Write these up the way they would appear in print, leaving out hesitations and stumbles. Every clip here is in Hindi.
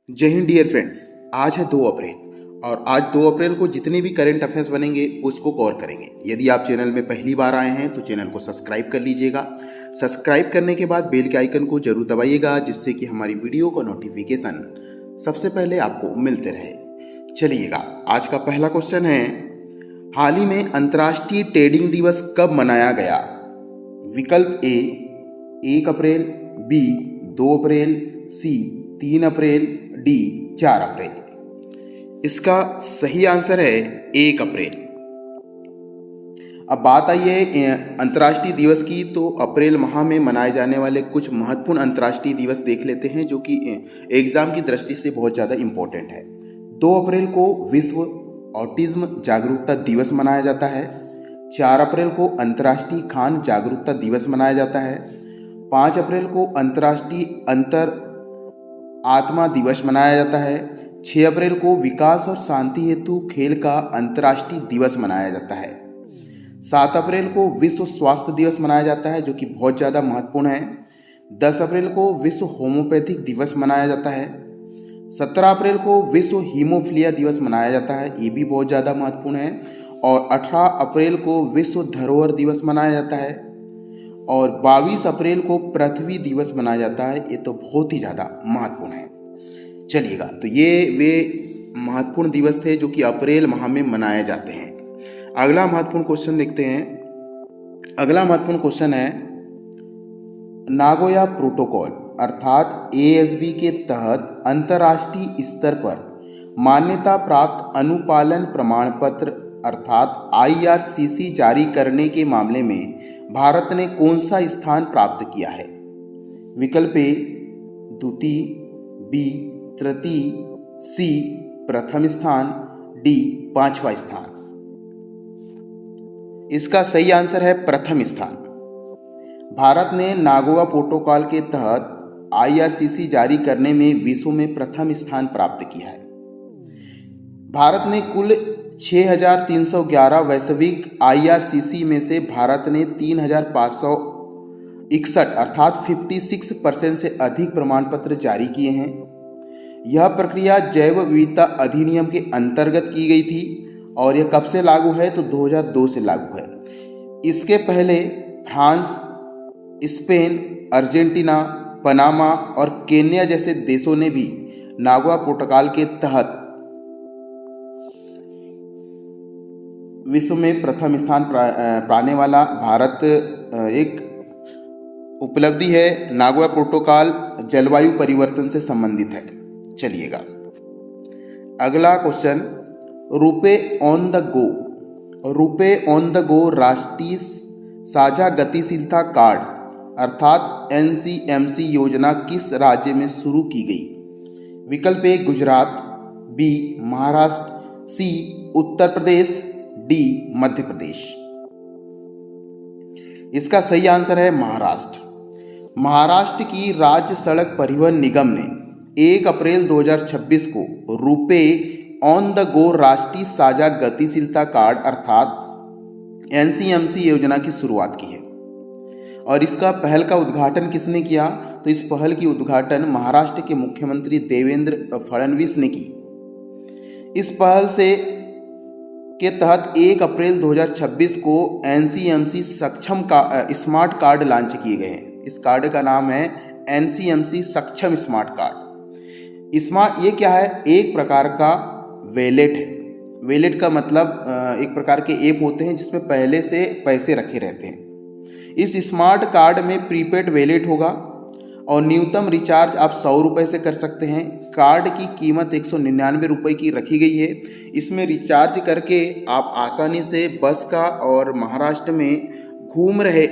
जय हिंद डियर फ्रेंड्स। आज है 2 अप्रैल और आज 2 अप्रैल को जितने भी करंट अफेयर्स बनेंगे उसको कवर करेंगे। यदि आप चैनल में पहली बार आए हैं तो चैनल को सब्सक्राइब कर लीजिएगा। सब्सक्राइब करने के बाद बेल के आइकन को जरूर दबाइएगा, जिससे कि हमारी वीडियो का नोटिफिकेशन सबसे पहले आपको मिलते रहे। चलिएगा, आज का पहला क्वेश्चन है, हाल ही में अंतर्राष्ट्रीय ट्रेडिंग दिवस कब मनाया गया? विकल्प ए 1 अप्रैल, बी 2 अप्रैल, सी 3 अप्रैल, डी 4 अप्रैल। इसका सही आंसर है 1 अप्रैल। अब बात आई है अंतर्राष्ट्रीय दिवस की, तो अप्रैल माह में मनाए जाने वाले कुछ महत्वपूर्ण अंतर्राष्ट्रीय दिवस देख लेते हैं, जो कि एग्जाम की दृष्टि से बहुत ज़्यादा इम्पोर्टेंट है। 2 अप्रैल को विश्व ऑटिज्म जागरूकता दिवस मनाया जाता है। 4 अप्रैल को अंतर्राष्ट्रीय खान जागरूकता दिवस मनाया जाता है। 5 अप्रैल को अंतर्राष्ट्रीय अंतर आत्मा दिवस मनाया जाता है। 6 अप्रैल को विकास और शांति हेतु खेल का अंतर्राष्ट्रीय दिवस मनाया जाता है। 7 अप्रैल को विश्व स्वास्थ्य दिवस मनाया जाता है, जो कि बहुत ज़्यादा महत्वपूर्ण है। 10 अप्रैल को विश्व होम्योपैथिक दिवस मनाया जाता है। 17 अप्रैल को विश्व हीमोफिलिया दिवस मनाया जाता है, ये भी बहुत ज़्यादा महत्वपूर्ण है। और 18 अप्रैल को विश्व धरोहर दिवस मनाया जाता है। और 22 अप्रैल को पृथ्वी दिवस मनाया जाता है, ये तो बहुत ही ज़्यादा महत्वपूर्ण है। चलिएगा, तो ये वे महत्वपूर्ण दिवस थे जो कि अप्रैल माह में मनाए जाते हैं। अगला महत्वपूर्ण क्वेश्चन देखते हैं। अगला महत्वपूर्ण क्वेश्चन है, नागोया प्रोटोकॉल अर्थात एएसबी के तहत अंतर्राष्ट्रीय स्तर पर मान्यता प्राप्त अनुपालन प्रमाण पत्र अर्थात आईआरसीसी जारी करने के मामले में भारत ने कौन सा स्थान प्राप्त किया है? विकल्प ए द्वितीय, बी तृतीय, सी प्रथम स्थान, डी 5वां स्थान। इसका सही आंसर है प्रथम स्थान। भारत ने नागोया प्रोटोकॉल के तहत आईआरसीसी जारी करने में विश्व में प्रथम स्थान प्राप्त किया है। भारत ने कुल 6,311 वैश्विक आईआरसीसी में से भारत ने 3,561 अर्थात 56% से अधिक प्रमाण पत्र जारी किए हैं। यह प्रक्रिया जैव विविधता अधिनियम के अंतर्गत की गई थी और यह कब से लागू है? तो 2002 से लागू है। इसके पहले फ्रांस, स्पेन, अर्जेंटीना, पनामा और केन्या जैसे देशों ने भी नागोया प्रोटोकॉल के तहत विश्व में प्रथम स्थान पाने वाला भारत एक उपलब्धि है। नागोया प्रोटोकॉल जलवायु परिवर्तन से संबंधित है। चलिएगा, अगला question, RuPay on the go. RuPay on the go राष्ट्रीय साझा गतिशीलता कार्ड अर्थात एनसीएमसी योजना किस राज्य में शुरू की गई? विकल्प ए गुजरात, बी महाराष्ट्र, सी उत्तर प्रदेश, डी मध्य प्रदेश। इसका सही आंसर है महाराष्ट्र। महाराष्ट्र की राज्य सड़क परिवहन निगम ने 1 अप्रैल 2026 को रुपे ऑन द गो राष्ट्रीय साझा गतिशीलता कार्ड अर्थात एनसीएमसी योजना की शुरुआत की है। और इसका पहल का उद्घाटन किसने किया? तो इस पहल की उद्घाटन महाराष्ट्र के मुख्यमंत्री देवेंद्र फडणवीस ने की। इस पहल से के तहत 1 अप्रैल 2026 को एनसीएमसी सक्षम का स्मार्ट कार्ड लॉन्च किए गए हैं। इस कार्ड का नाम है एनसीएमसी सक्षम स्मार्ट कार्ड। स्मार्ट ये क्या है? एक प्रकार का वैलेट है। वैलेट का मतलब एक प्रकार के ऐप होते हैं जिसमें पहले से पैसे रखे रहते हैं। इस स्मार्ट कार्ड में प्रीपेड वैलेट होगा और न्यूनतम रिचार्ज आप 100 रुपये से कर सकते हैं। कार्ड की कीमत 199 रुपये की रखी गई है। इसमें रिचार्ज करके आप आसानी से बस का और महाराष्ट्र में घूम रहे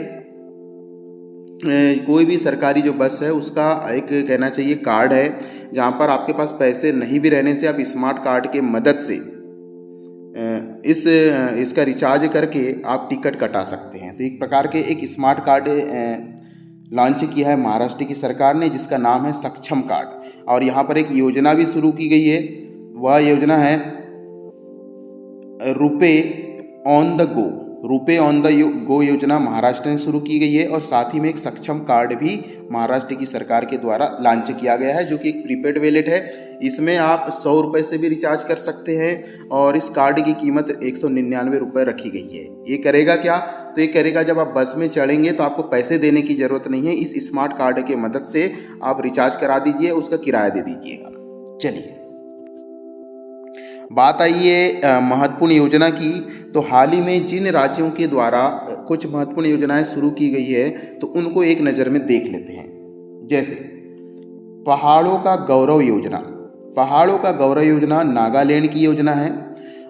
कोई भी सरकारी जो बस है उसका एक कहना चाहिए कार्ड है, जहाँ पर आपके पास पैसे नहीं भी रहने से आप स्मार्ट कार्ड के मदद से इसका रिचार्ज करके आप टिकट कटा सकते हैं। तो एक प्रकार के एक स्मार्ट कार्ड लॉन्च किया है महाराष्ट्र की सरकार ने, जिसका नाम है सक्षम कार्ड। और यहाँ पर एक योजना भी शुरू की गई है, वह योजना है RuPay on the go. RuPay on the go योजना महाराष्ट्र ने शुरू की गई है और साथ ही में एक सक्षम कार्ड भी महाराष्ट्र की सरकार के द्वारा लॉन्च किया गया है, जो कि एक प्रीपेड वॉलेट है। इसमें आप 100 रुपये से भी रिचार्ज कर सकते हैं और इस कार्ड की कीमत 199 रुपये रखी गई है। ये करेगा क्या? तो ये करेगा, जब आप बस में चढ़ेंगे तो आपको पैसे देने की ज़रूरत नहीं है। इस स्मार्ट कार्ड के मदद से आप रिचार्ज करा दीजिए, उसका किराया दे दीजिएगा। चलिए बात आई है महत्वपूर्ण योजना की। तो हाल ही में जिन राज्यों के द्वारा कुछ महत्वपूर्ण योजनाएं शुरू की गई है तो उनको एक नज़र में देख लेते हैं। जैसे पहाड़ों का गौरव योजना। पहाड़ों का गौरव योजना नागालैंड की योजना है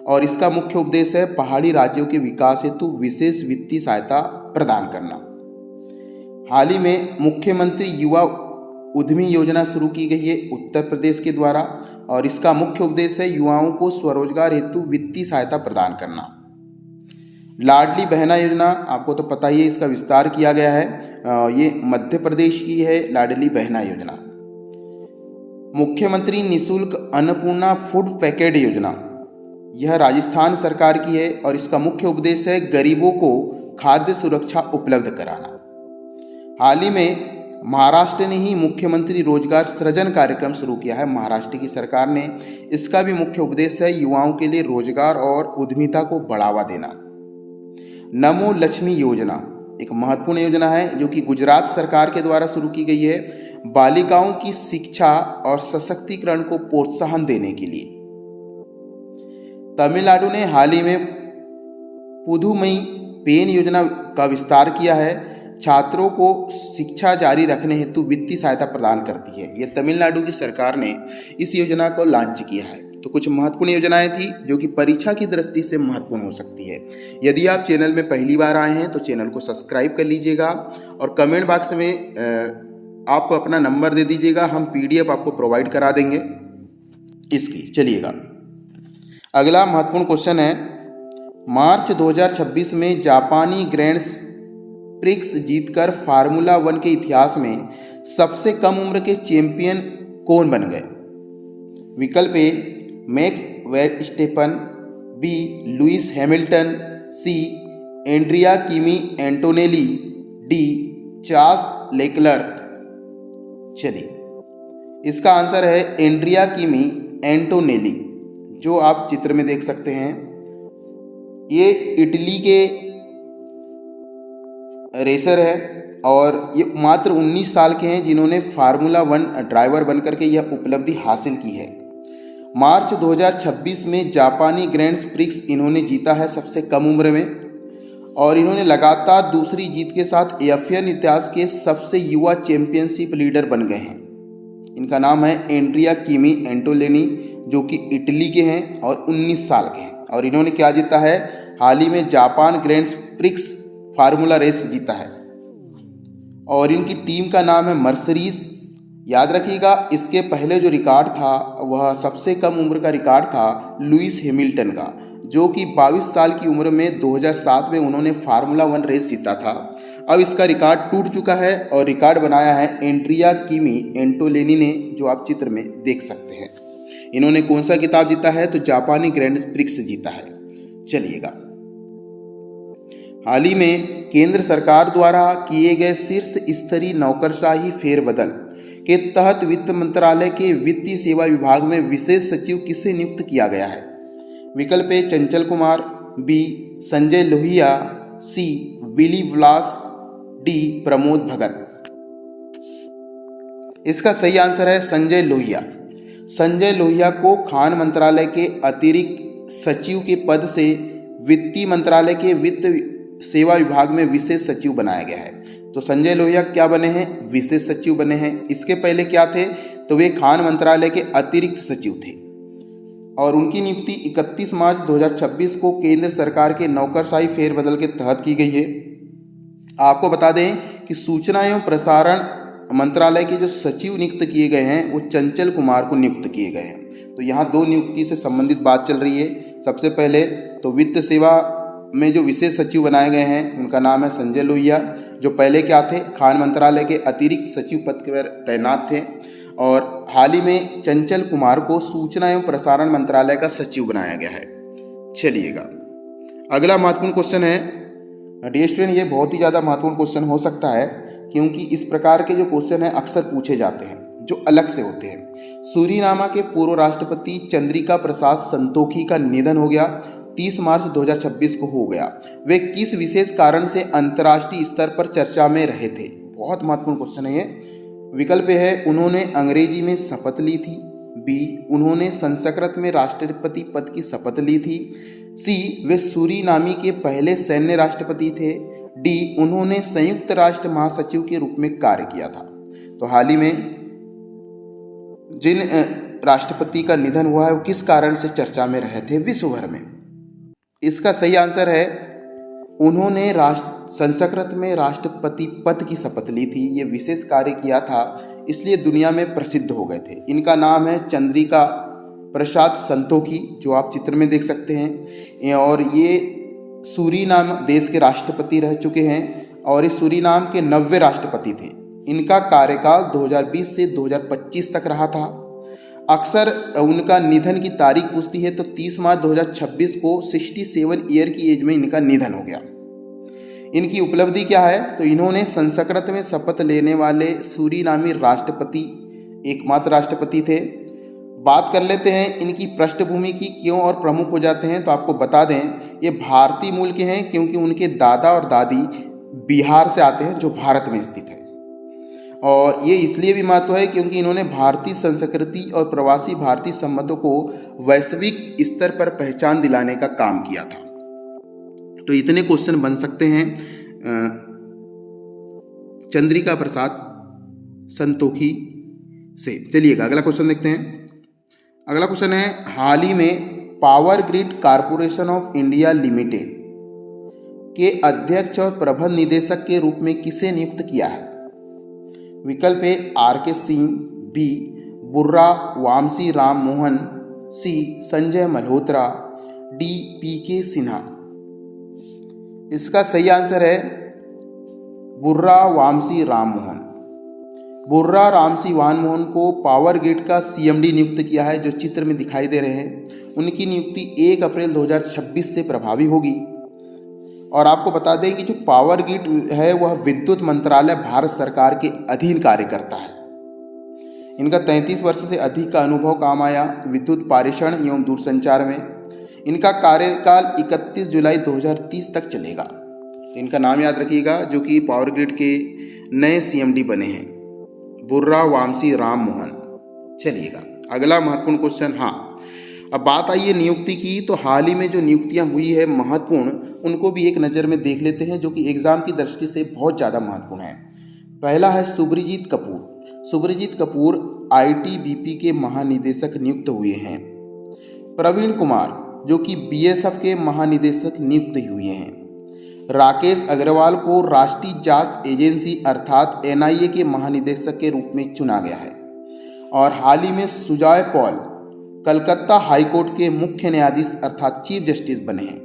और इसका मुख्य उद्देश्य है पहाड़ी राज्यों के विकास हेतु विशेष वित्तीय सहायता प्रदान करना। हाल ही में मुख्यमंत्री युवा उद्यमी योजना शुरू की गई है उत्तर प्रदेश के द्वारा और इसका मुख्य उद्देश्य है युवाओं को स्वरोजगार हेतु वित्तीय सहायता प्रदान करना। लाडली बहना योजना आपको तो पता ही है, इसका विस्तार किया गया है। ये मध्य प्रदेश की है लाडली बहना योजना। मुख्यमंत्री निःशुल्क अन्नपूर्णा फूड पैकेट योजना, यह राजस्थान सरकार की है और इसका मुख्य उद्देश्य है गरीबों को खाद्य सुरक्षा उपलब्ध कराना। हाल ही में महाराष्ट्र ने ही मुख्यमंत्री रोजगार सृजन कार्यक्रम शुरू किया है, महाराष्ट्र की सरकार ने। इसका भी मुख्य उद्देश्य है युवाओं के लिए रोजगार और उद्यमिता को बढ़ावा देना। नमो लक्ष्मी योजना एक महत्वपूर्ण योजना है जो कि गुजरात सरकार के द्वारा शुरू की गई है, बालिकाओं की शिक्षा और सशक्तिकरण को प्रोत्साहन देने के लिए। तमिलनाडु ने हाल ही में पुदुमई पेन योजना का विस्तार किया है, छात्रों को शिक्षा जारी रखने हेतु वित्तीय सहायता प्रदान करती है। ये तमिलनाडु की सरकार ने इस योजना को लॉन्च किया है। तो कुछ महत्वपूर्ण योजनाएं थी जो कि परीक्षा की दृष्टि से महत्वपूर्ण हो सकती है। यदि आप चैनल में पहली बार आए हैं तो चैनल को सब्सक्राइब कर लीजिएगा और कमेंट बॉक्स में आप अपना नंबर दे दीजिएगा, हम PDF आपको प्रोवाइड करा देंगे इसकी। चलिएगा अगला महत्वपूर्ण क्वेश्चन है, मार्च 2026 में जापानी ग्रैंड प्रिक्स जीतकर फार्मूला 1 के इतिहास में सबसे कम उम्र के चैंपियन कौन बन गए? विकल्प A Max Verstappen, B Lewis Hamilton, C Andrea Kimi Antonelli, D Charles Leclerc. चलिए इसका आंसर है एंड्रिया किमी एंटोनेली, जो आप चित्र में देख सकते हैं। ये इटली के रेसर है और ये मात्र 19 साल के हैं जिन्होंने फार्मूला 1 ड्राइवर बनकर के यह उपलब्धि हासिल की है। मार्च 2026 में जापानी ग्रैंड प्रिक्स इन्होंने जीता है सबसे कम उम्र में और इन्होंने लगातार दूसरी जीत के साथ F1 इतिहास के सबसे युवा चैंपियनशिप लीडर बन गए हैं। इनका नाम है एंड्रिया किमी एंटोनेली, जो कि इटली के हैं और 19 साल के हैं और इन्होंने क्या जीता है? हाल ही में Japan Grand Prix formula race जीता है और इनकी टीम का नाम है मर्सरीज। याद रखिएगा, इसके पहले जो रिकॉर्ड था वह सबसे कम उम्र का रिकॉर्ड था लुइस हैमिल्टन का, जो कि 22 साल की उम्र में 2007 में उन्होंने फार्मूला 1 रेस जीता था। अब इसका रिकॉर्ड टूट चुका है और रिकॉर्ड बनाया है एंड्रिया किमी एंटोनेली ने, जो आप चित्र में देख सकते हैं। इन्होंने कौन सा खिताब जीता है? तो जापानी ग्रैंड प्रिक्स जीता है। चलिएगा हाल ही में केंद्र सरकार द्वारा किए गए शीर्ष स्तरीय नौकरशाही फेरबदल के तहत वित्त मंत्रालय के वित्तीय सेवा विभाग में विशेष सचिव किसे नियुक्त किया गया है? विकल्प ए चंचल कुमार, बी संजय लोहिया, सी विली व्लास, डी प्रमोद भगत। इसका सही आंसर है संजय लोहिया। संजय लोहिया को खान मंत्रालय के अतिरिक्त सचिव के पद से वित्तीय मंत्रालय के वित्त सेवा विभाग में विशेष सचिव बनाया गया है। तो संजय लोहिया क्या बने हैं? विशेष सचिव बने हैं। इसके पहले क्या थे? तो वे खान मंत्रालय के अतिरिक्त सचिव थे और उनकी नियुक्ति 31 मार्च 2026 को केंद्र सरकार के नौकरशाही फेरबदल के तहत की गई है। आपको बता दें कि सूचना एवं प्रसारण मंत्रालय के जो सचिव नियुक्त किए गए हैं वो चंचल कुमार को नियुक्त किए गए हैं। तो यहाँ दो नियुक्ति से संबंधित बात चल रही है। सबसे पहले तो वित्त सेवा में जो विशेष सचिव बनाए गए हैं उनका नाम है संजय लोहिया, जो पहले क्या थे? खान मंत्रालय के अतिरिक्त सचिव पद पर तैनात थे। और हाल ही में चंचल कुमार को सूचना एवं प्रसारण मंत्रालय का सचिव बनाया गया है। चलिएगा अगला महत्वपूर्ण क्वेश्चन है, डियर स्टूडेंट, ये बहुत ही ज़्यादा महत्वपूर्ण क्वेश्चन हो सकता है, क्योंकि इस प्रकार के जो क्वेश्चन हैं अक्सर पूछे जाते हैं जो अलग से होते हैं। सूरीनामा के पूर्व राष्ट्रपति चंद्रिका प्रसाद संतोखी का निधन हो गया, 30 मार्च 2026 को हो गया। वे किस विशेष कारण से अंतर्राष्ट्रीय स्तर पर चर्चा में रहे थे? बहुत महत्वपूर्ण क्वेश्चन है ये। विकल्प है, उन्होंने अंग्रेजी में शपथ ली थी। बी, उन्होंने संस्कृत में राष्ट्रपति पद की शपथ ली थी। सी, वे सूरीनामी के पहले सैन्य राष्ट्रपति थे। डी, उन्होंने संयुक्त राष्ट्र महासचिव के रूप में कार्य किया था। तो हाल ही में जिन राष्ट्रपति का निधन हुआ है वो किस कारण से चर्चा में रहे थे विश्व भर में? इसका सही आंसर है, उन्होंने संस्कृत में राष्ट्रपति पद की शपथ ली थी। ये विशेष कार्य किया था, इसलिए दुनिया में प्रसिद्ध हो गए थे। इनका नाम है चंद्रिका प्रसाद संतोखी, जो आप चित्र में देख सकते हैं, और ये सूरीनाम देश के राष्ट्रपति रह चुके हैं और इस सूरीनाम के 90वें राष्ट्रपति थे। इनका कार्यकाल 2020 से 2025 तक रहा था। अक्सर उनका निधन की तारीख पूछती है तो 30 मार्च 2026 को 67 ईयर की एज में इनका निधन हो गया। इनकी उपलब्धि क्या है? तो इन्होंने संस्कृत में शपथ लेने वाले सूरीनामी राष्ट्रपति एकमात्र राष्ट्रपति थे। बात कर लेते हैं इनकी पृष्ठभूमि की, क्यों और प्रमुख हो जाते हैं। तो आपको बता दें, ये भारतीय मूल के हैं, क्योंकि उनके दादा और दादी बिहार से आते हैं, जो भारत में स्थित है। और ये इसलिए भी महत्व है क्योंकि इन्होंने भारतीय संस्कृति और प्रवासी भारतीय संबंधों को वैश्विक स्तर पर पहचान दिलाने का काम किया था। तो इतने क्वेश्चन बन सकते हैं चंद्रिका प्रसाद संतोखी से। चलिएगा अगला क्वेश्चन देखते हैं। अगला क्वेश्चन है, हाल ही में power grid corporation of India limited के अध्यक्ष और प्रबंध निदेशक के रूप में किसे नियुक्त किया है? विकल्प ए आर.के. सिंह, बी बुर्रा वामसी राम मोहन, सी संजय मल्होत्रा, डी पी.के. सिन्हा। इसका सही आंसर है बुर्रा वामसी राम मोहन। बुर्रा रामसी वान मोहन को पावर ग्रिड का सीएमडी नियुक्त किया है, जो चित्र में दिखाई दे रहे हैं। उनकी नियुक्ति 1 अप्रैल 2026 से प्रभावी होगी। और आपको बता दें कि जो पावर ग्रिड है वह विद्युत मंत्रालय भारत सरकार के अधीन कार्य करता है। इनका 33 वर्ष से अधिक का अनुभव काम आया विद्युत पारेषण एवं दूरसंचार में। इनका कार्यकाल 31 जुलाई 2030 तक चलेगा। इनका नाम याद रखिएगा, जो कि पावर ग्रिड के नए सीएमडी बने हैं, बुर्रा वामसी राम मोहन। चलिएगा अगला महत्वपूर्ण क्वेश्चन। हाँ, अब बात आई है नियुक्ति की, तो हाल ही में जो नियुक्तियां हुई है महत्वपूर्ण, उनको भी एक नज़र में देख लेते हैं, जो कि एग्जाम की दृष्टि से बहुत ज़्यादा महत्वपूर्ण है। पहला है सुब्रजीत कपूर। सुब्रजीत कपूर आईटीबीपी के महानिदेशक नियुक्त हुए हैं। प्रवीण कुमार, जो कि बीएसएफ के महानिदेशक नियुक्त हुए हैं। राकेश अग्रवाल को राष्ट्रीय जांच एजेंसी अर्थात एनआईए के महानिदेशक के रूप में चुना गया है। और हाल ही में सुजॉय पॉल कलकत्ता हाईकोर्ट के मुख्य न्यायाधीश अर्थात चीफ जस्टिस बने हैं।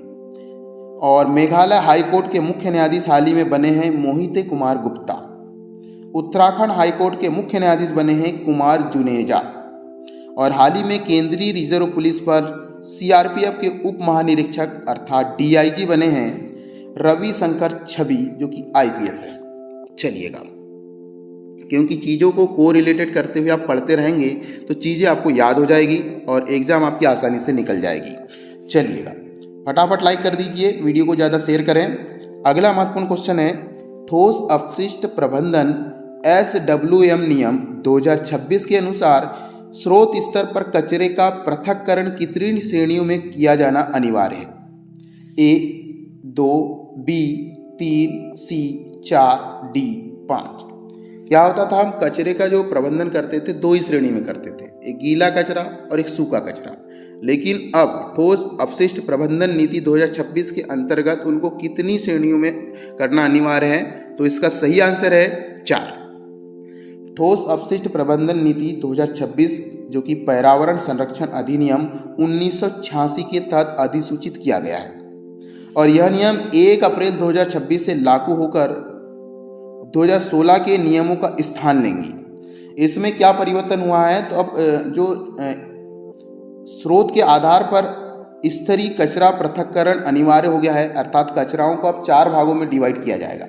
और मेघालय हाईकोर्ट के मुख्य न्यायाधीश हाल ही में बने हैं मोहिते कुमार गुप्ता। उत्तराखंड हाईकोर्ट के मुख्य न्यायाधीश बने हैं कुमार जुनेजा। और हाल ही में केंद्रीय रिजर्व पुलिस पर सीआरपीएफ के उप महानिरीक्षक अर्थात डीआईजी बने हैं रवि शंकर छवि, जो कि आईपीएस है। चलिएगा, क्योंकि चीज़ों को को रिलेटेड करते हुए आप पढ़ते रहेंगे तो चीज़ें आपको याद हो जाएगी और एग्ज़ाम आपकी आसानी से निकल जाएगी। चलिएगा फटाफट लाइक कर दीजिए, वीडियो को ज़्यादा शेयर करें। अगला महत्वपूर्ण क्वेश्चन है, ठोस अपशिष्ट प्रबंधन SWM नियम 2026 के अनुसार स्रोत स्तर पर कचरे का पृथक्करण कितनी श्रेणियों में किया जाना अनिवार्य है? A 2, B 3, C 4, D 5। क्या होता था, हम कचरे का जो प्रबंधन करते थे 2 ही श्रेणी में करते थे, एक गीला कचरा और एक सूखा कचरा। लेकिन अब ठोस अपशिष्ट प्रबंधन नीति 2026 के अंतर्गत उनको कितनी श्रेणियों में करना अनिवार्य है? तो इसका सही आंसर है 4। ठोस अपशिष्ट प्रबंधन नीति 2026, जो कि पर्यावरण संरक्षण अधिनियम 1986 के तहत अधिसूचित किया गया है। और यह नियम 1 अप्रैल 2026 से लागू होकर 2016 के नियमों का स्थान लेंगी। इसमें क्या परिवर्तन हुआ है? तो अब जो स्रोत के आधार पर स्तरीय कचरा पृथक्करण अनिवार्य हो गया है, अर्थात कचराओं को अब 4 भागों में डिवाइड किया जाएगा।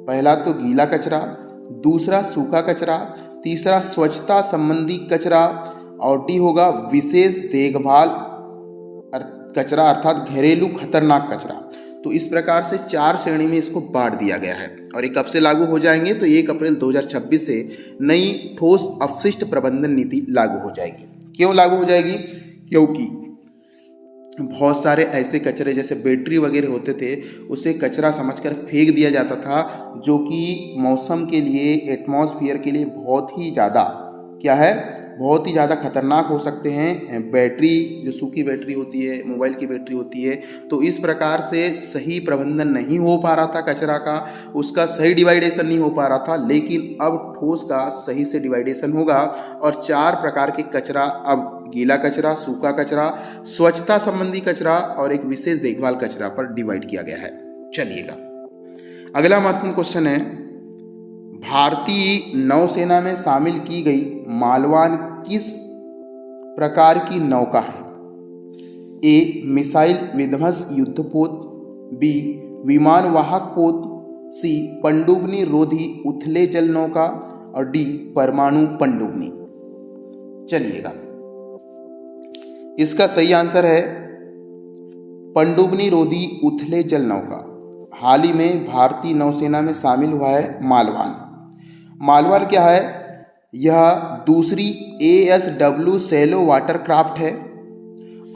पहला तो गीला कचरा, दूसरा सूखा कचरा, तीसरा स्वच्छता संबंधी कचरा और डी होगा विशेष देखभाल कचरा अर्थात घरेलू खतरनाक कचरा। तो इस प्रकार से 4 श्रेणी में इसको बांट दिया गया है और ये कब से लागू हो जाएंगे तो 1 अप्रैल 2026 से नई ठोस अपशिष्ट प्रबंधन नीति लागू हो जाएगी। क्यों लागू हो जाएगी? क्योंकि बहुत सारे ऐसे कचरे जैसे बैटरी वगैरह होते थे उसे कचरा समझकर फेंक दिया जाता था, जो कि मौसम के लिए, एटमॉस्फेयर के लिए बहुत ही ज़्यादा क्या है, बहुत ही ज़्यादा खतरनाक हो सकते हैं। बैटरी जो सूखी बैटरी होती है, मोबाइल की बैटरी होती है, तो इस प्रकार से सही प्रबंधन नहीं हो पा रहा था कचरा का, उसका सही डिवाइडेशन नहीं हो पा रहा था। लेकिन अब ठोस का सही से डिवाइडेशन होगा और 4 प्रकार के कचरा, अब गीला कचरा, सूखा कचरा, स्वच्छता संबंधी कचरा और एक विशेष देखभाल कचरा पर डिवाइड किया गया है। चलिएगा, अगला महत्वपूर्ण क्वेश्चन है, भारतीय नौसेना में शामिल की गई मालवान किस प्रकार की नौका है? ए मिसाइल विध्वंस युद्धपोत, बी विमान वाहक पोत, सी पनडुब्बी रोधी उथले जल नौका और डी परमाणु पनडुब्बी। चलिएगा, इसका सही आंसर है पनडुब्बी रोधी उथले जल नौका। हाल ही में भारतीय नौसेना में शामिल हुआ है मालवान। मालवान क्या है? यह दूसरी ASW सैलो वाटरक्राफ्ट है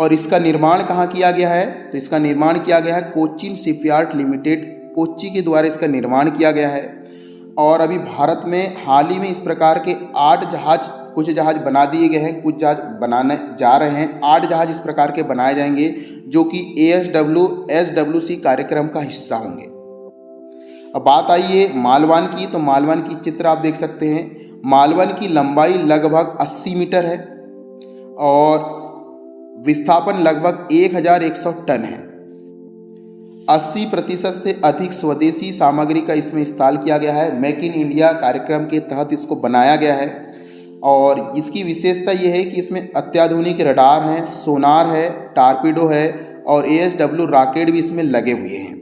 और इसका निर्माण कहाँ किया गया है? तो इसका निर्माण किया गया है कोचिन शिपयार्ड लिमिटेड, कोच्चि के द्वारा इसका निर्माण किया गया है। और अभी भारत में हाल ही में इस प्रकार के 8 जहाज, कुछ जहाज बना दिए गए हैं, कुछ जहाज बनाने जा रहे हैं। 8 जहाज इस प्रकार के बनाए जाएंगे जो कि SWC कार्यक्रम का हिस्सा होंगे। अब बात आई है मालवान की, तो मालवान की चित्र आप देख सकते हैं। मालवान की लंबाई लगभग 80 मीटर है और विस्थापन लगभग 1100 टन है। 80% से अधिक स्वदेशी सामग्री का इसमें इस्तेमाल किया गया है। मेक इन इंडिया कार्यक्रम के तहत इसको बनाया गया है और इसकी विशेषता यह है कि इसमें अत्याधुनिक रडार हैं, सोनार है, टारपीडो है और ASW रॉकेट भी इसमें लगे हुए हैं।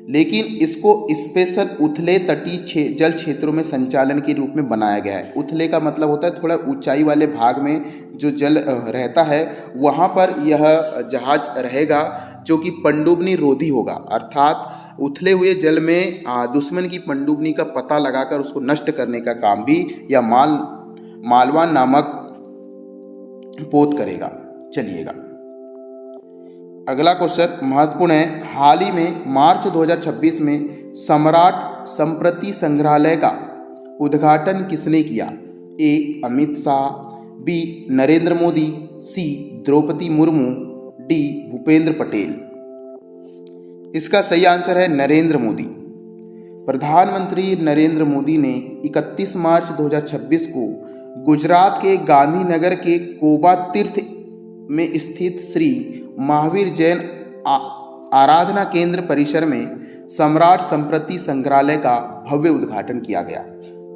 लेकिन इसको स्पेशल उथले तटीय जल क्षेत्रों में संचालन के रूप में बनाया गया है। उथले का मतलब होता है थोड़ा ऊंचाई वाले भाग में जो जल रहता है वहाँ पर यह जहाज रहेगा जो कि पनडुब्बी रोधी होगा, अर्थात उथले हुए जल में दुश्मन की पनडुब्बी का पता लगाकर उसको नष्ट करने का काम भी यह मालवान नामक पोत करेगा। चलिएगा, अगला क्वेश्चन महत्वपूर्ण है। हाल ही में मार्च 2026 में सम्राट संप्रति संग्रहालय का उद्घाटन किसने किया? ए अमित शाह, बी नरेंद्र मोदी, सी द्रौपदी मुर्मू, डी भूपेंद्र पटेल। इसका सही आंसर है नरेंद्र मोदी। प्रधानमंत्री नरेंद्र मोदी ने 31 मार्च 2026 को गुजरात के गांधीनगर के कोबा तीर्थ में स्थित श्री महावीर जैन आराधना केंद्र परिसर में सम्राट संप्रति संग्रहालय का भव्य उद्घाटन किया गया।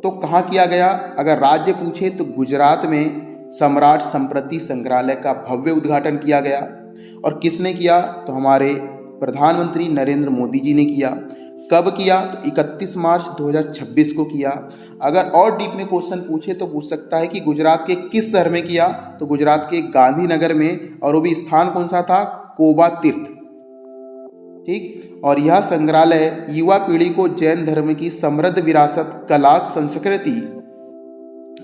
तो कहाँ किया गया? अगर राज्य पूछे तो गुजरात में सम्राट संप्रति संग्रहालय का भव्य उद्घाटन किया गया। और किसने किया? तो हमारे प्रधानमंत्री नरेंद्र मोदी जी ने किया। कब किया? तो 31 मार्च 2026 को किया। अगर और डीप में क्वेश्चन पूछे तो पूछ सकता है कि गुजरात के किस शहर में किया? तो गुजरात के गांधीनगर में, और वो भी स्थान कौन सा था? कोबा तीर्थ। ठीक। और यह संग्रहालय युवा पीढ़ी को जैन धर्म की समृद्ध विरासत, कला, संस्कृति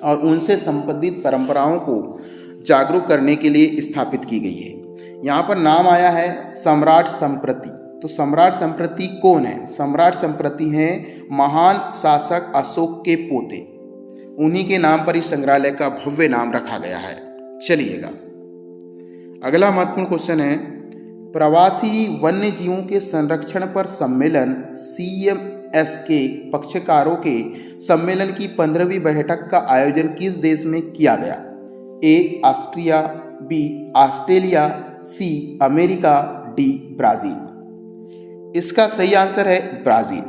और उनसे संबंधित परंपराओं को जागरूक करने के लिए स्थापित की गई है। यहाँ पर नाम आया है सम्राट संप्रति। तो सम्राट संप्रति कौन है? सम्राट संप्रति हैं महान शासक अशोक के पोते। उन्हीं के नाम पर इस संग्रहालय का भव्य नाम रखा गया है। चलिएगा, अगला महत्वपूर्ण क्वेश्चन है, प्रवासी वन्य जीवों के संरक्षण पर सम्मेलन CMS के पक्षकारों के सम्मेलन की 15वीं बैठक का आयोजन किस देश में किया गया? A Austria, B Australia, C America, D Brazil. इसका सही आंसर है ब्राजील।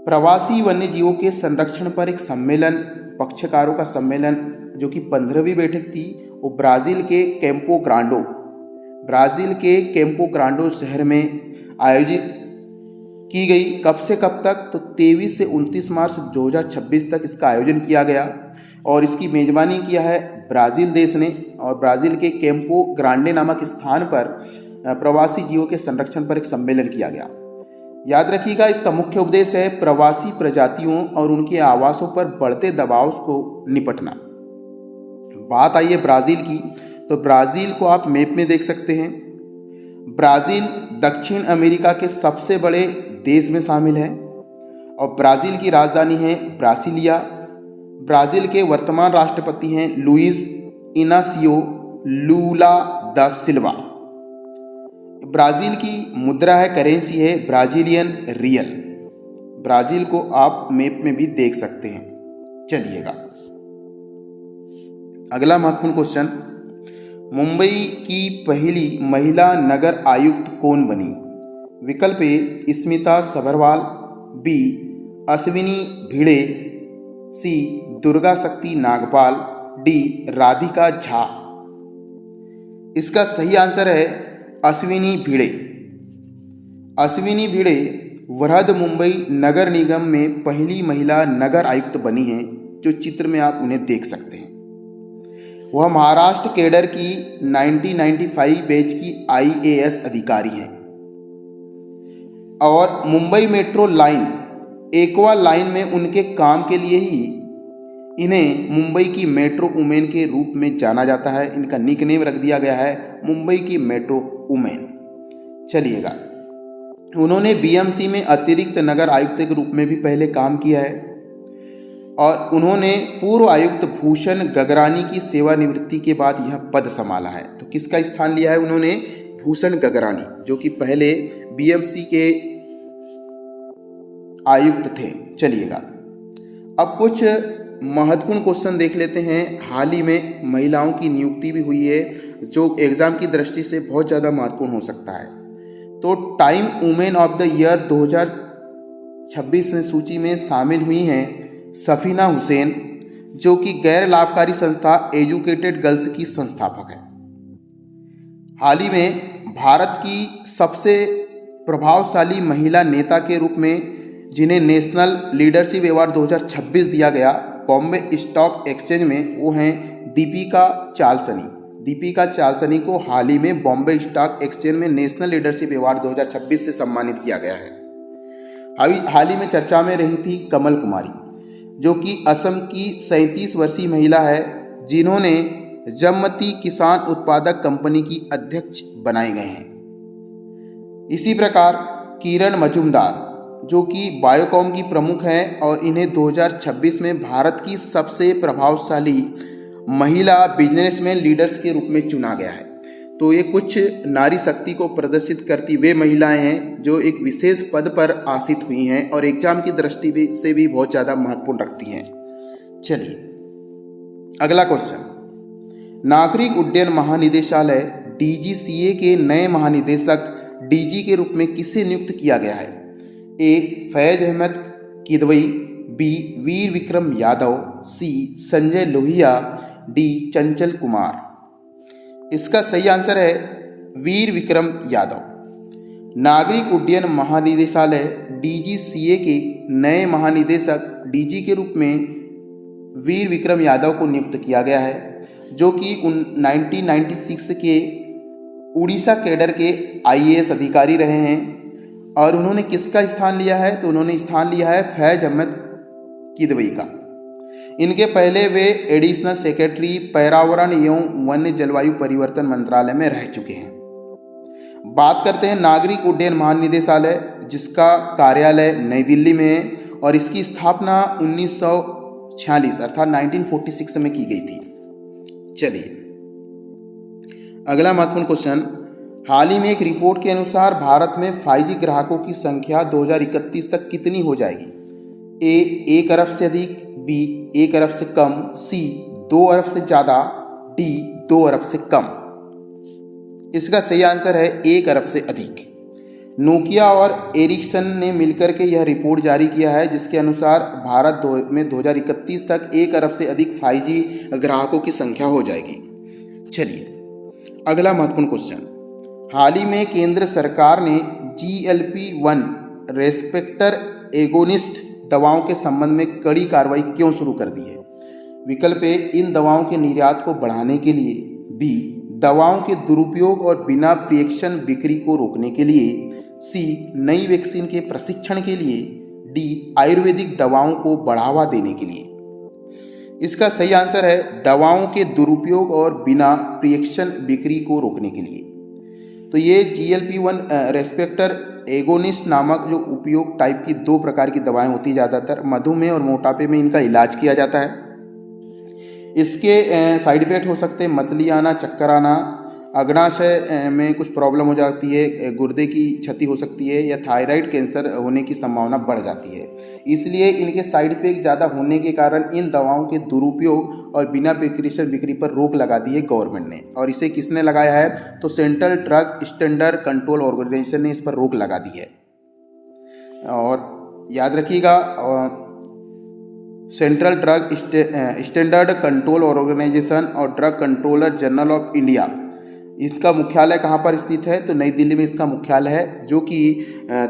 प्रवासी वन्य जीवों के संरक्षण पर एक सम्मेलन, पक्षकारों का सम्मेलन जो कि 15वीं बैठक थी, वो ब्राजील के कैंपो ग्रांडो ब्राज़ील के कैंपो ग्रांडे शहर में आयोजित की गई। कब से कब तक? तो 23 से 29 मार्च 2026 तक इसका आयोजन किया गया और इसकी मेज़बानी किया है ब्राज़ील देश ने। और ब्राज़ील के कैंपो ग्रांडे नामक स्थान पर प्रवासी जीवों के संरक्षण पर एक सम्मेलन किया गया। याद रखिएगा, इसका मुख्य उद्देश्य है प्रवासी प्रजातियों और उनके आवासों पर बढ़ते दबाव को निपटना। बात आई है ब्राज़ील की, तो ब्राज़ील को आप मैप में देख सकते हैं। ब्राज़ील दक्षिण अमेरिका के सबसे बड़े देश में शामिल है और ब्राज़ील की राजधानी है ब्रासिलिया। ब्राज़ील के वर्तमान राष्ट्रपति हैं लुइस इनासियो लूला दा सिल्वा। ब्राज़ील की मुद्रा है, करेंसी है ब्राज़ीलियन रियल। ब्राज़ील को आप मैप में भी देख सकते हैं। चलिएगा अगला महत्वपूर्ण क्वेश्चन, मुंबई की पहली महिला नगर आयुक्त कौन बनी? विकल्प ए स्मिता सभरवाल, बी अश्विनी भिड़े, सी दुर्गा शक्ति नागपाल, डी राधिका झा। इसका सही आंसर है अश्विनी भिड़े। अश्विनी भिड़े वृहद मुंबई नगर निगम में पहली महिला नगर आयुक्त बनी हैं, जो चित्र में आप उन्हें देख सकते हैं। वह महाराष्ट्र कैडर की 1995 बैच की IAS अधिकारी हैं और Mumbai metro line aqua line में उनके काम के लिए ही इन्हें मुंबई की मेट्रो वुमेन के रूप में जाना जाता है। इनका निकनेम रख दिया गया है मुंबई की मेट्रो वुमेन। चलिएगा, उन्होंने BMC में अतिरिक्त नगर आयुक्त के रूप में भी पहले काम किया है और उन्होंने पूर्व आयुक्त भूषण गगरानी की सेवानिवृत्ति के बाद यह पद संभाला है। तो किसका स्थान लिया है उन्होंने? भूषण गगरानी, जो कि पहले BMC के आयुक्त थे। चलिएगा, अब कुछ महत्वपूर्ण क्वेश्चन देख लेते हैं। हाल ही में महिलाओं की नियुक्ति भी हुई है, जो एग्जाम की दृष्टि से बहुत ज़्यादा महत्वपूर्ण हो सकता है। तो time women of the year 2026 में सूची में शामिल हुई हैं सफीना हुसैन, जो कि गैर लाभकारी संस्था एजुकेटेड गर्ल्स की संस्थापक है। हाल ही में भारत की सबसे प्रभावशाली महिला नेता के रूप में जिन्हें नेशनल लीडरशिप अवार्ड 2026 दिया गया बॉम्बे स्टॉक एक्सचेंज में, वो हैं दीपिका चालसनी। दीपिका चालसनी को हाल ही में बॉम्बे स्टॉक एक्सचेंज में नेशनल लीडरशिप अवार्ड 2026 से सम्मानित किया गया है। हाल ही में चर्चा में रही थी कमल कुमारी, जो कि असम की 37 वर्षीय महिला है, जिन्होंने जममती किसान उत्पादक कंपनी की अध्यक्ष बनाए गए हैं। इसी प्रकार किरण मजूमदार, जो कि बायोकॉम की प्रमुख हैं और इन्हें 2026 में भारत की सबसे प्रभावशाली महिला बिजनेसमैन लीडर्स के रूप में चुना गया है। तो ये कुछ नारी शक्ति को प्रदर्शित करती वे महिलाएं हैं जो एक विशेष पद पर आसीत हुई हैं और एग्जाम की दृष्टि से भी बहुत ज़्यादा महत्वपूर्ण रखती हैं। चलिए अगला क्वेश्चन, नागरिक उड्डयन महानिदेशालय DGCA के नए महानिदेशक DG के रूप में किसे नियुक्त किया गया है? ए फैज अहमद किदवई, बी वीर विक्रम यादव, सी संजय लोहिया, डी चंचल कुमार। इसका सही आंसर है वीर विक्रम यादव। नागरिक उड्डयन महानिदेशालय DGCA के नए महानिदेशक DG के रूप में वीर विक्रम यादव को नियुक्त किया गया है, जो कि 1996 के उड़ीसा कैडर के IAS अधिकारी रहे हैं। और उन्होंने किसका स्थान लिया है? तो उन्होंने स्थान लिया है फैज अहमद किदवई का। इनके पहले वे एडिशनल सेक्रेटरी पर्यावरण एवं वन्य जलवायु परिवर्तन मंत्रालय में रह चुके हैं। बात करते हैं नागरिक उड्डयन महानिदेशालय, जिसका कार्यालय नई दिल्ली में है और इसकी स्थापना 1946 अर्थात 1946 में की गई थी। चलिए अगला महत्वपूर्ण क्वेश्चन, हाल ही में एक रिपोर्ट के अनुसार भारत में 5G ग्राहकों की संख्या 2031 तक कितनी हो जाएगी? ए 1 अरब से अधिक, बी 1 अरब से कम, सी 2 अरब से ज़्यादा, डी 2 अरब से कम। इसका सही आंसर है 1 अरब से अधिक। नोकिया और एरिक्सन ने मिलकर के यह रिपोर्ट जारी किया है, जिसके अनुसार भारत में 2031 तक 1 अरब से अधिक 5G ग्राहकों की संख्या हो जाएगी। चलिए अगला महत्वपूर्ण क्वेश्चन, हाल ही में केंद्र सरकार ने GLP-1 रेस्पेक्टर एगोनिस्ट दवाओं के संबंध में कड़ी कार्रवाई क्यों शुरू कर दी है? विकल्प ए, इन दवाओं के निर्यात को बढ़ाने के लिए। बी, दवाओं के दुरुपयोग और बिना प्रेक्षण बिक्री को रोकने के लिए। सी, नई वैक्सीन के प्रशिक्षण के लिए। डी, आयुर्वेदिक दवाओं को बढ़ावा देने के लिए। इसका सही आंसर है दवाओं के दुरुपयोग और बिना प्रेक्षण बिक्री को रोकने के लिए। तो ये GLP-1 रेस्पेक्टर एगोनिस्ट नामक जो उपयोग टाइप की 2 प्रकार की दवाएं होती, ज़्यादातर मधुमेह और मोटापे में इनका इलाज किया जाता है। इसके साइड इफेक्ट हो सकते हैं मतली आना, चक्कर आना, अग्नाशय में कुछ प्रॉब्लम हो जाती है, गुर्दे की क्षति हो सकती है या थायराइड कैंसर होने की संभावना बढ़ जाती है। इसलिए इनके साइड इफेक्ट ज़्यादा होने के कारण इन दवाओं के दुरुपयोग और बिना प्रिस्क्रिप्शन बिक्री पर रोक लगा दी है गवर्नमेंट ने। और इसे किसने लगाया है? तो Central drug standard control Organisation ने इस पर रोक लगा दी है। और याद रखिएगा, central drug standard control organisation और drug controller general of India, इसका मुख्यालय कहाँ पर स्थित है? तो नई दिल्ली में इसका मुख्यालय है, जो कि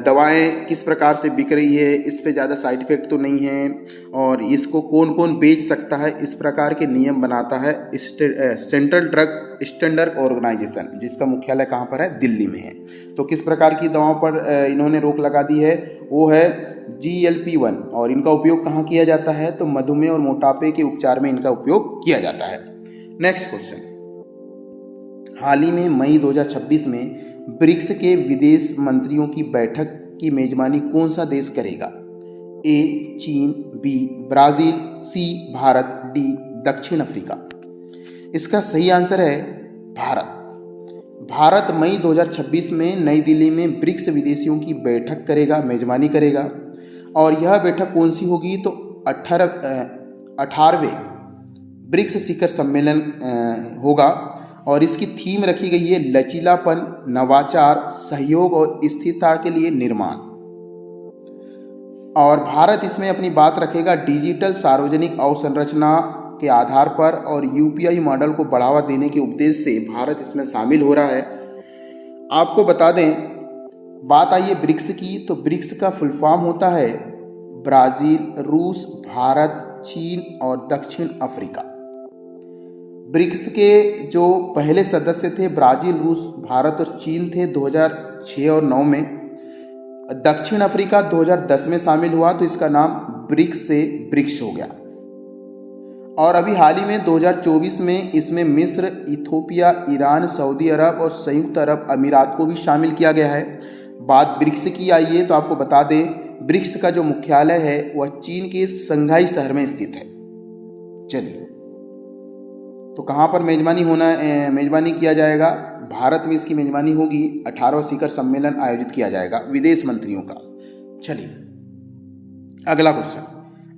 दवाएं किस प्रकार से बिक रही है, इस पे ज़्यादा साइड इफेक्ट तो नहीं है और इसको कौन कौन बेच सकता है, इस प्रकार के नियम बनाता है सेंट्रल ड्रग स्टैंडर्ड ऑर्गेनाइजेशन, जिसका मुख्यालय कहाँ पर है? दिल्ली में है। तो किस प्रकार की दवाओं पर इन्होंने रोक लगा दी है? वो है GLP-1 और इनका उपयोग कहाँ किया जाता है? तो मधुमेह और मोटापे के उपचार में इनका उपयोग किया जाता है। नेक्स्ट क्वेश्चन, हाल ही में मई 2026 में ब्रिक्स के विदेश मंत्रियों की बैठक की मेजबानी कौन सा देश करेगा? ए, चीन, बी, ब्राज़ील, सी, भारत, डी, दक्षिण अफ्रीका। इसका सही आंसर है भारत। भारत मई 2026 में नई दिल्ली में ब्रिक्स विदेशियों की बैठक करेगा, मेजबानी करेगा। और यह बैठक कौन सी होगी? तो 18वें ब्रिक्स शिखर सम्मेलन होगा और इसकी थीम रखी गई है लचीलापन, नवाचार, सहयोग और स्थिरता के लिए निर्माण। और भारत इसमें अपनी बात रखेगा डिजिटल सार्वजनिक अवसंरचना के आधार पर और UPI मॉडल को बढ़ावा देने के उद्देश्य से भारत इसमें शामिल हो रहा है। आपको बता दें, बात आई है ब्रिक्स की, तो ब्रिक्स का फुल फॉर्म होता है ब्राज़ील, रूस, भारत, चीन और दक्षिण अफ्रीका। ब्रिक्स के जो पहले सदस्य थे ब्राज़ील, रूस, भारत और चीन थे 2006 और 9 में। दक्षिण अफ्रीका 2010 में शामिल हुआ, तो इसका नाम ब्रिक्स से ब्रिक्स हो गया। और अभी हाल ही में 2024 में इसमें मिस्र, इथोपिया, ईरान, सऊदी अरब और संयुक्त अरब अमीरात को भी शामिल किया गया है। बात ब्रिक्स की आई है तो आपको बता दें, ब्रिक्स का जो मुख्यालय है वह चीन के संघाई शहर में स्थित है। चलिए, तो कहाँ पर मेजबानी किया जाएगा? भारत में इसकी मेजबानी होगी। 18वां शिखर सम्मेलन आयोजित किया जाएगा विदेश मंत्रियों का। चलिए अगला क्वेश्चन,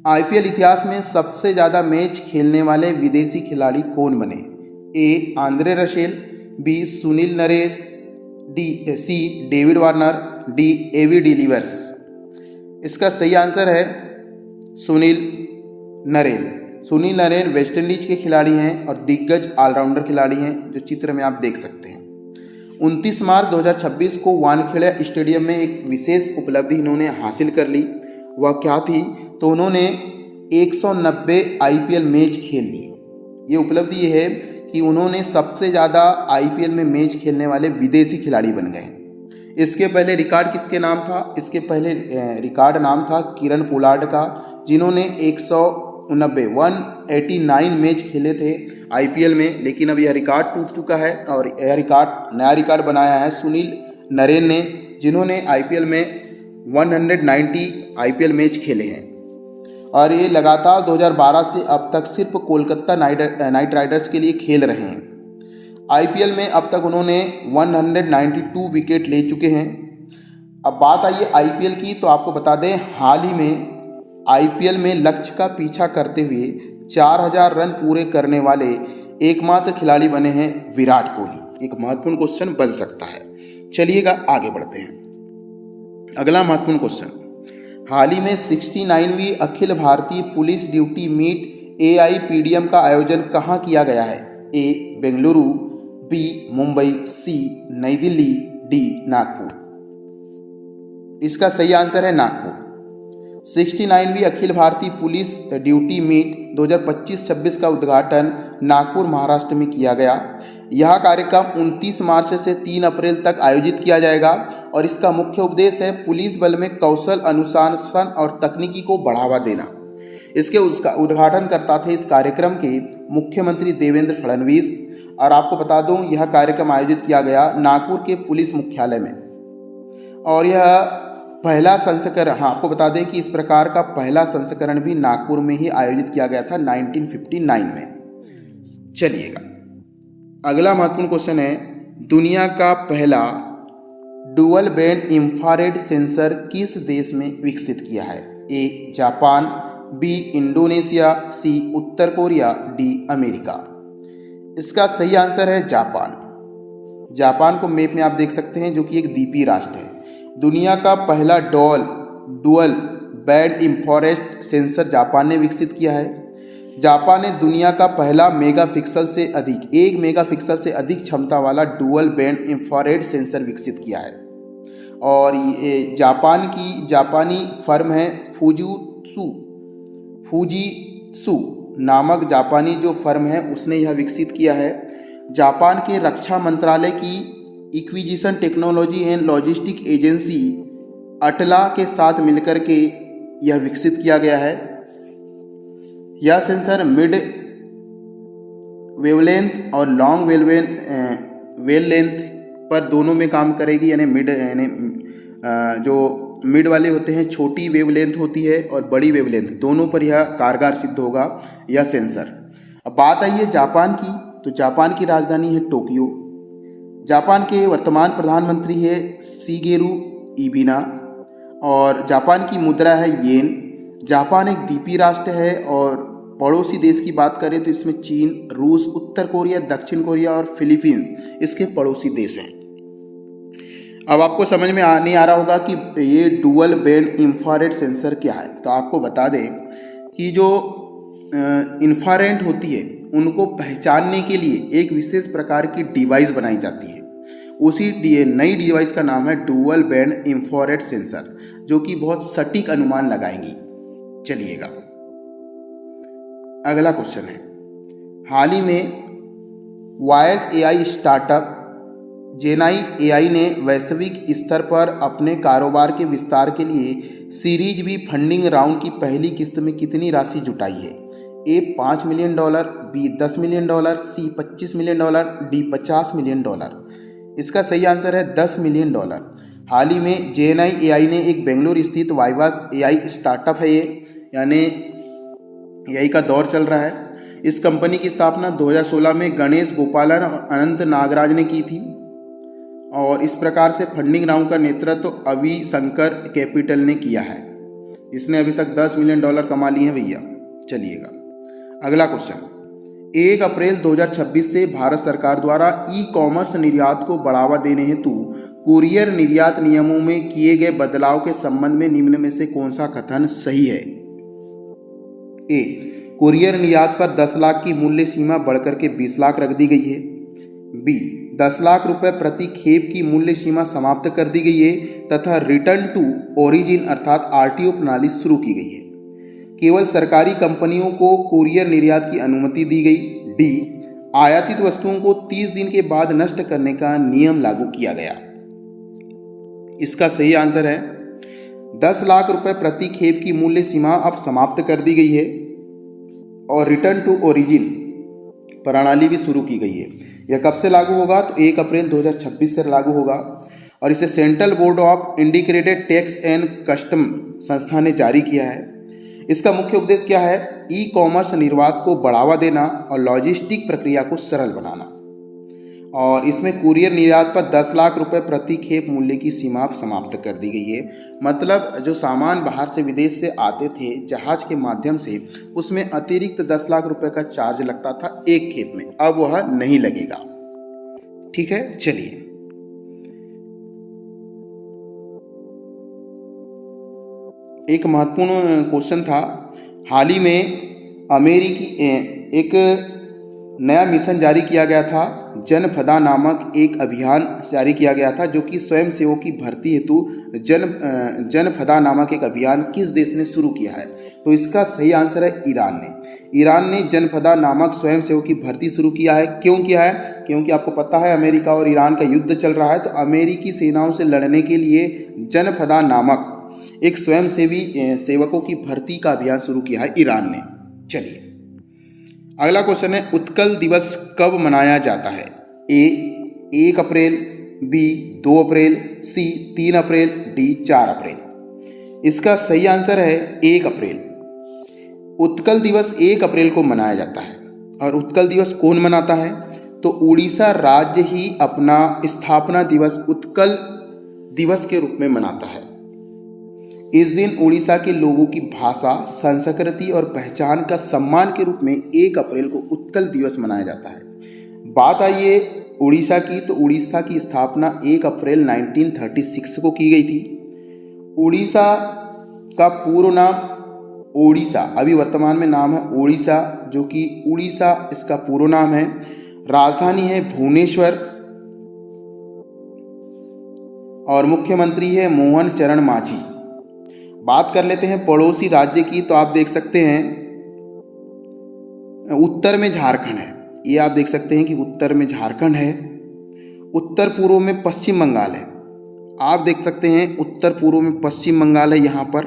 IPL इतिहास में सबसे ज़्यादा मैच खेलने वाले विदेशी खिलाड़ी कौन बने? A, Andre Russell, B, Sunil Narine, C, David Warner, D, AB de Villiers. इसका सही आंसर है सुनील नरेन। सुनील नरेन वेस्ट इंडीज के खिलाड़ी हैं और दिग्गज ऑलराउंडर खिलाड़ी हैं, जो चित्र में आप देख सकते हैं। 29 मार्च 2026 को वानखेड़े स्टेडियम में एक विशेष उपलब्धि इन्होंने हासिल कर ली। वह क्या थी? तो उन्होंने 190 IPL मैच खेल लिए। ये उपलब्धि ये है कि उन्होंने सबसे ज़्यादा IPL में मैच खेलने वाले विदेशी खिलाड़ी बन गए। इसके पहले रिकॉर्ड किसके नाम था? इसके पहले रिकॉर्ड नाम था किरण पोलार्ड का, जिन्होंने 189 मैच खेले थे IPL में। लेकिन अब यह रिकॉर्ड टूट चुका है और यह नया रिकॉर्ड बनाया है सुनील नरेन ने, जिन्होंने IPL में 190 IPL मैच खेले हैं। और ये लगातार 2012 से अब तक सिर्फ कोलकाता नाइट राइडर्स के लिए खेल रहे हैं। IPL में अब तक उन्होंने 192 विकेट ले चुके हैं। अब बात आई है IPL की, तो आपको बता दें हाल ही में IPL में लक्ष्य का पीछा करते हुए 4000 रन पूरे करने वाले एकमात्र खिलाड़ी बने हैं विराट कोहली। एक महत्वपूर्ण क्वेश्चन बन सकता है। चलिएगा आगे बढ़ते हैं। अगला महत्वपूर्ण क्वेश्चन, हाल ही में 69वीं Akhil Bharatiya police duty meet AIPDM का आयोजन कहाँ किया गया है? ए, बेंगलुरु, बी मुंबई, सी नई दिल्ली, डी नागपुर। इसका सही आंसर है Nagpur. 69वीं Akhil Bharatiya police duty meet 2025-26 का उद्घाटन नागपुर, महाराष्ट्र में किया गया। यह कार्यक्रम 29 मार्च से 3 अप्रैल तक आयोजित किया जाएगा और इसका मुख्य उद्देश्य है पुलिस बल में कौशल, अनुशासन और तकनीकी को बढ़ावा देना। इसके उद्घाटन करता थे इस कार्यक्रम के मुख्यमंत्री देवेंद्र फडणवीस। और आपको बता दूं, यह कार्यक्रम आयोजित किया गया नागपुर के पुलिस मुख्यालय में और यह पहला संस्करण, हाँ आपको बता दें कि इस प्रकार का पहला संस्करण भी नागपुर में ही आयोजित किया गया था 1959 में। चलिएगा, अगला महत्वपूर्ण क्वेश्चन है, दुनिया का पहला डुअल बैंड इंफ्रारेड सेंसर किस देश में विकसित किया है? A Japan, B Indonesia, C उत्तर कोरिया, डी अमेरिका। इसका सही आंसर है जापान। जापान को मैप में आप देख सकते हैं, जो कि एक द्वीपीय राष्ट्र है। दुनिया का पहला dual band infrared sensor Japan ने विकसित किया है। जापान ने दुनिया का पहला एक मेगापिक्सल से अधिक क्षमता वाला डुअल बैंड इंफ्रारेड सेंसर विकसित किया है और ये जापानी फर्म है फूजीत्सु नामक जापानी जो फर्म है उसने यह विकसित किया है। जापान के रक्षा मंत्रालय की acquisition technology and logistic agency ATLA के साथ मिलकर के यह विकसित किया गया है। यह सेंसर मिड वेवलेंथ और लॉन्ग वेवलेंथ पर दोनों में काम करेगी, यानी जो मिड वाले होते हैं छोटी वेवलेंथ होती है और बड़ी वेवलेंथ, दोनों पर यह कारगर सिद्ध होगा यह सेंसर। अब बात आई है जापान की, तो जापान की राजधानी है टोक्यो। जापान के वर्तमान प्रधानमंत्री है शिगेरू इबिना और जापान की मुद्रा है येन। जापान एक द्वीपीय राष्ट्र है और पड़ोसी देश की बात करें तो इसमें चीन, रूस, उत्तर कोरिया, दक्षिण कोरिया और फिलीपींस इसके पड़ोसी देश हैं। अब आपको समझ में नहीं आ रहा होगा कि ये डुअल बैंड इंफ्रारेड सेंसर क्या है, तो आपको बता दें कि जो इंफ्रारेड होती है उनको पहचानने के लिए एक विशेष प्रकार की डिवाइस बनाई जाती है। उसी नई डिवाइस का नाम है डुअल बैंड इंफ्रारेड सेंसर, जो कि बहुत सटीक अनुमान लगाएंगी। चलिएगा, अगला क्वेश्चन है, हाल ही में वायस एआई स्टार्टअप जेनाई एआई ने वैश्विक स्तर पर अपने कारोबार के विस्तार के लिए सीरीज बी फंडिंग राउंड की पहली किस्त में कितनी राशि जुटाई है? ए $5 मिलियन, बी $10 मिलियन, सी $25 मिलियन, डी $50 मिलियन। इसका सही आंसर है $10 मिलियन। हाल ही में जेनाई एआई ने एक बेंगलुरु स्थित वाइवास एआई स्टार्टअप है, ये यानी एआई का दौर चल रहा है। इस कंपनी की स्थापना 2016 में गणेश गोपालन और अनंत नागराज ने की थी और इस प्रकार से फंडिंग राउंड का नेतृत्व अवि शंकर कैपिटल ने किया है। इसने अभी तक $10 मिलियन कमा लिए हैं भैया। चलिएगा, अगला क्वेश्चन, 1 अप्रैल 2026 से भारत सरकार द्वारा ई कॉमर्स निर्यात को बढ़ावा देने हेतु कुरियर निर्यात नियमों में किए गए बदलाव के संबंध में निम्न में से कौन सा कथन सही है? ए, कुरियर निर्यात पर 10 लाख की मूल्य सीमा बढ़कर के 20 लाख रख दी गई है। बी, 10 लाख रुपए प्रति खेप की मूल्य सीमा समाप्त कर दी गई है तथा रिटर्न टू ओरिजिन अर्थात आरटीओ प्रणाली शुरू की गई है। केवल सरकारी कंपनियों को कुरियर निर्यात की अनुमति दी गई। डी, आयातित वस्तुओं को 30 दिन के बाद नष्ट करने का नियम लागू किया गया। इसका सही आंसर है 10 लाख रुपए प्रति खेप की मूल्य सीमा अब समाप्त कर दी गई है और रिटर्न टू ओरिजिन प्रणाली भी शुरू की गई है। यह कब से लागू होगा? तो 1 अप्रैल 2026 से लागू होगा और इसे central board of integrated tax and custom संस्था ने जारी किया है। इसका मुख्य उद्देश्य क्या है? ई कॉमर्स निर्यात को बढ़ावा देना और लॉजिस्टिक प्रक्रिया को सरल बनाना। और इसमें कुरियर निर्यात पर 10 लाख रुपए प्रति खेप मूल्य की सीमा समाप्त कर दी गई है। मतलब जो सामान बाहर से विदेश से आते थे जहाज के माध्यम से, उसमें अतिरिक्त 10 लाख रुपए का चार्ज लगता था एक खेप में, अब वह नहीं लगेगा। ठीक है, चलिए एक महत्वपूर्ण क्वेश्चन था। हाल ही में अमेरिकी एक नया मिशन जारी किया गया था। जनफदा नामक एक अभियान जारी किया गया था जो कि स्वयंसेवकों की भर्ती हेतु जनफदा नामक एक अभियान किस देश ने शुरू किया है? तो इसका सही आंसर है ईरान ने। ईरान ने जनफदा नामक स्वयंसेवकों की भर्ती शुरू किया है। क्यों किया है? क्योंकि आपको पता है अमेरिका और ईरान का युद्ध चल रहा है, तो अमेरिकी सेनाओं से लड़ने के लिए जनफदा नामक एक सेवकों की भर्ती का अभियान शुरू किया है ईरान ने। चलिए अगला क्वेश्चन है, उत्कल दिवस कब मनाया जाता है? ए 1 अप्रैल, बी 2 अप्रैल, सी 3 अप्रैल, डी 4 अप्रैल। इसका सही आंसर है 1 अप्रैल। उत्कल दिवस 1 अप्रैल को मनाया जाता है। और उत्कल दिवस कौन मनाता है? तो उड़ीसा राज्य ही अपना स्थापना दिवस उत्कल दिवस के रूप में मनाता है। इस दिन उड़ीसा के लोगों की भाषा, संस्कृति और पहचान का सम्मान के रूप में 1 अप्रैल को उत्कल दिवस मनाया जाता है। बात आई है उड़ीसा की, तो उड़ीसा की स्थापना 1 अप्रैल 1936 को की गई थी। उड़ीसा का पूर्व नाम ओडिशा, अभी वर्तमान में नाम है ओडिशा, जो कि उड़ीसा इसका पूर्व नाम है। राजधानी है भुवनेश्वर और मुख्यमंत्री है मोहन चरण मांझी। बात कर लेते हैं पड़ोसी राज्य की, तो आप देख सकते हैं उत्तर में झारखंड है। ये आप देख सकते हैं कि उत्तर में झारखंड है, उत्तर पूर्व में पश्चिम बंगाल है। आप देख सकते हैं उत्तर पूर्व में पश्चिम बंगाल है यहाँ पर,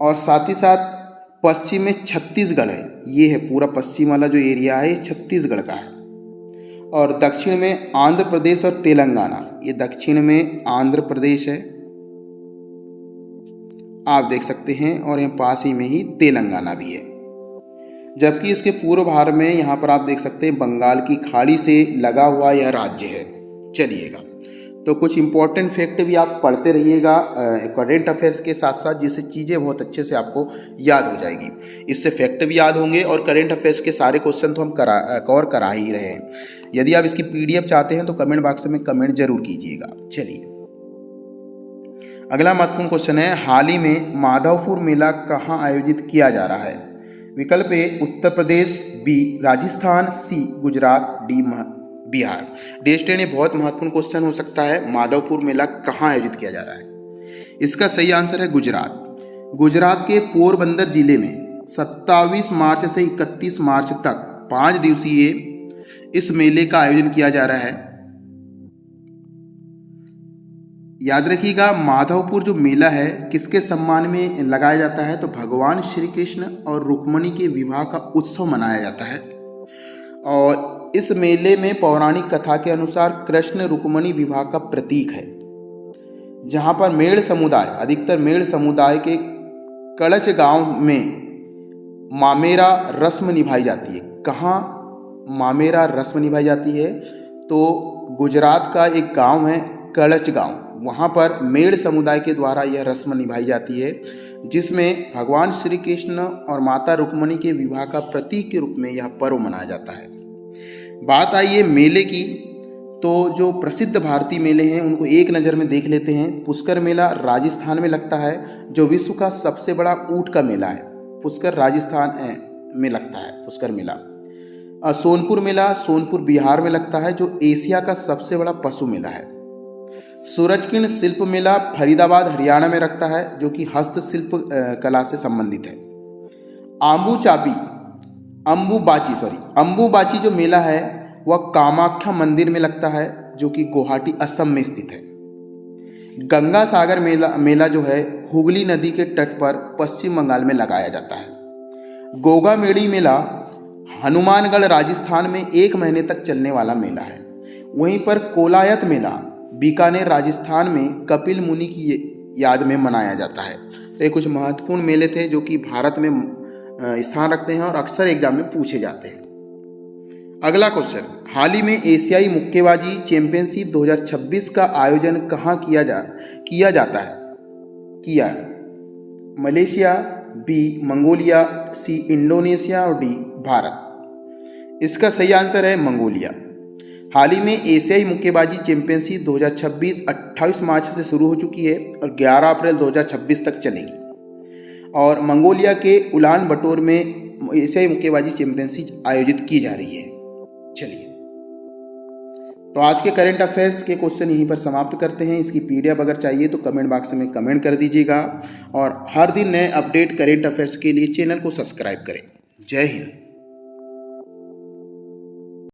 और साथ ही साथ पश्चिम में छत्तीसगढ़ है। ये है पूरा पश्चिम वाला जो एरिया है ये छत्तीसगढ़ का है। और दक्षिण में आंध्र प्रदेश और तेलंगाना, ये दक्षिण में आंध्र प्रदेश है आप देख सकते हैं, और यहाँ पास ही में ही तेलंगाना भी है। जबकि इसके पूर्व भाग में यहाँ पर आप देख सकते हैं बंगाल की खाड़ी से लगा हुआ यह राज्य है। चलिएगा, तो कुछ इंपॉर्टेंट फैक्ट भी आप पढ़ते रहिएगा करंट अफेयर्स के साथ साथ, जिससे चीज़ें बहुत अच्छे से आपको याद हो जाएगी। इससे फैक्ट भी याद होंगे और करंट अफेयर्स के सारे क्वेश्चन तो हम कवर करा ही रहे हैं। यदि आप इसकी PDF चाहते हैं तो कमेंट बॉक्स में कमेंट जरूर कीजिएगा। चलिए अगला महत्वपूर्ण क्वेश्चन है, हाल ही में माधवपुर मेला कहाँ आयोजित किया जा रहा है? विकल्प ए उत्तर प्रदेश, बी राजस्थान, सी गुजरात, डी बिहार। डेस्टिनी बहुत महत्वपूर्ण क्वेश्चन हो सकता है, माधवपुर मेला कहाँ आयोजित किया जा रहा है? इसका सही आंसर है गुजरात। गुजरात के पोरबंदर जिले में 27 मार्च से 31 मार्च तक 5 दिवसीय इस मेले का आयोजन किया जा रहा है। याद रखिएगा, माधवपुर जो मेला है किसके सम्मान में लगाया जाता है? तो भगवान श्री कृष्ण और रुक्मिणी के विवाह का उत्सव मनाया जाता है। और इस मेले में पौराणिक कथा के अनुसार कृष्ण रुक्मिणी विवाह का प्रतीक है, जहां पर मेड़ समुदाय, अधिकतर मेड़ समुदाय के कड़च गांव में मामेरा रस्म निभाई जाती है। कहाँ मामेरा रस्म निभाई जाती है? तो गुजरात का एक गांव है कड़च गांव, वहाँ पर मेड़ समुदाय के द्वारा यह रस्म निभाई जाती है, जिसमें भगवान श्री कृष्ण और माता रुक्मिणी के विवाह का प्रतीक के रूप में यह पर्व मनाया जाता है। बात आई है मेले की, तो जो प्रसिद्ध भारतीय मेले हैं उनको एक नज़र में देख लेते हैं। पुष्कर मेला राजस्थान में लगता है, जो विश्व का सबसे बड़ा ऊँट का मेला है। पुष्कर राजस्थान में लगता है पुष्कर मेला। सोनपुर मेला सोनपुर बिहार में लगता है, जो एशिया का सबसे बड़ा पशु मेला है। सूरजकिरण शिल्प मेला फरीदाबाद हरियाणा में रखता है, जो कि हस्तशिल्प कला से संबंधित है। अंबुबाची जो मेला है वह कामाख्या मंदिर में लगता है, जो कि गुवाहाटी असम में स्थित है। गंगा सागर मेला जो है हुगली नदी के तट पर पश्चिम बंगाल में लगाया जाता है। गोगा मेड़ी मेला हनुमानगढ़ राजस्थान में 1 महीने तक चलने वाला मेला है। वहीं पर कोलायत मेला बीकानेर राजस्थान में कपिल मुनि की याद में मनाया जाता है। तो ये कुछ महत्वपूर्ण मेले थे जो कि भारत में स्थान रखते हैं और अक्सर एग्जाम में पूछे जाते हैं। अगला क्वेश्चन, हाल ही में एशियाई मुक्केबाजी चैंपियनशिप 2026 का आयोजन कहाँ किया जाता है? Malaysia, B Mongolia, C Indonesia और डी भारत। इसका सही आंसर है मंगोलिया। हाल ही में एशियाई मुक्केबाजी चैंपियनशिप 2026 28 मार्च से शुरू हो चुकी है और 11 अप्रैल 2026 तक चलेगी। और मंगोलिया के उलान बटोर में एशियाई मुक्केबाजी चैंपियनशिप आयोजित की जा रही है। चलिए, तो आज के करंट अफेयर्स के क्वेश्चन यहीं पर समाप्त करते हैं। इसकी पीडीएफ अगर चाहिए तो कमेंट बॉक्स में कमेंट कर दीजिएगा और हर दिन नए अपडेट करंट अफेयर्स के लिए चैनल को सब्सक्राइब करें। जय हिंद।